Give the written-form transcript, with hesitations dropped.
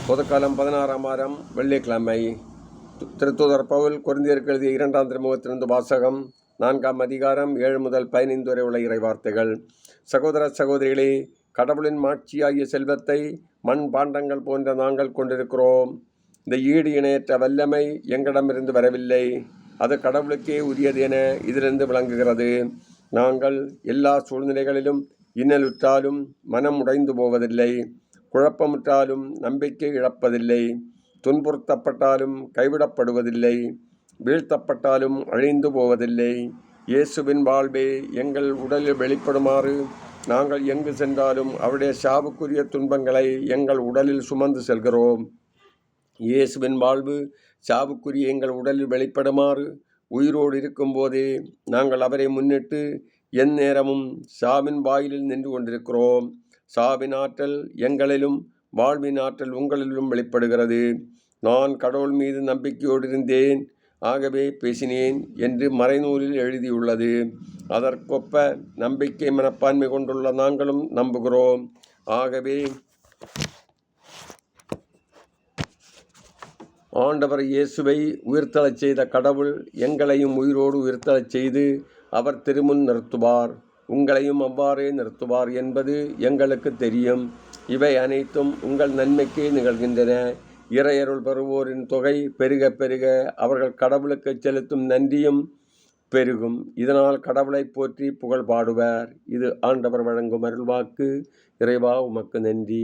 பொதுக்காலம் 16ஆம் வாரம் வெள்ளிக்கிழமை. திருத்தூதர் பவுல் கொரிந்தியருக்கு எழுதிய 2ஆம் திருமுகத்திலிருந்து வாசகம். 4ஆம் அதிகாரம் 7 முதல் 15 வரை உள்ள இறைவார்த்தைகள். சகோதர சகோதரிகளே, கடவுளின் மாட்சியாகிய செல்வத்தை மண் பாண்டங்கள் போன்ற நாங்கள் கொண்டிருக்கிறோம். இந்த ஈடு இணையற்ற வல்லமை எங்களிடமிருந்து வரவில்லை, அது கடவுளுக்கே உரியது என இதிலிருந்து விளங்குகிறது. நாங்கள் எல்லா சூழ்நிலைகளிலும் இன்னலுற்றாலும் மனம் உடைந்து போவதில்லை, குழப்பமுற்றாலும் நம்பிக்கை இழப்பதில்லை, துன்புறுத்தப்பட்டாலும் கைவிடப்படுவதில்லை, வீழ்த்தப்பட்டாலும் அழிந்து போவதில்லை. இயேசுவின் வாழ்வே எங்கள் உடலில் வெளிப்படுமாறு நாங்கள் எங்கு சென்றாலும் அவருடைய சாவுக்குரிய துன்பங்களை எங்கள் உடலில் சுமந்து செல்கிறோம். இயேசுவின் வாழ்வு சாவுக்குரிய எங்கள் உடலில் வெளிப்படுமாறு உயிரோடு இருக்கும்போதே நாங்கள் அவரை முன்னிட்டு எந்நேரமும் சாவின் வாயிலில் நின்று கொண்டிருக்கிறோம். சாவின் ஆற்றல் எங்களிலும் வாழ்வின் ஆற்றல் உங்களிலும் வெளிப்படுகிறது. நான் கடவுள் மீது நம்பிக்கையோடு இருந்தேன், ஆகவே பேசினேன் என்று மறைநூலில் எழுதியுள்ளது. அதற்கொப்ப நம்பிக்கை மனப்பான்மை கொண்டுள்ள நாங்களும் நம்புகிறோம். ஆகவே ஆண்டவர் இயேசுவை உயிர்த்தெழச் செய்த கடவுள் எங்களையும் உயிரோடு உயிர்த்தெழச் செய்து அவர் திருமுன் நிறுத்துவார், உங்களையும் அவ்வாறே நிறுத்துவார் என்பது எங்களுக்கு தெரியும். இவை அனைத்தும் உங்கள் நன்மைக்கே நிகழ்கின்றன. இறையருள் பெறுவோரின் தொகை பெருக பெருக அவர்கள் கடவுளுக்கு செலுத்தும் நன்றியும் பெருகும். இதனால் கடவுளை போற்றி புகழ் பாடுவர். இது ஆண்டவர் வழங்கும் அருள்வாக்கு. இறைவா, உமக்கு நன்றி.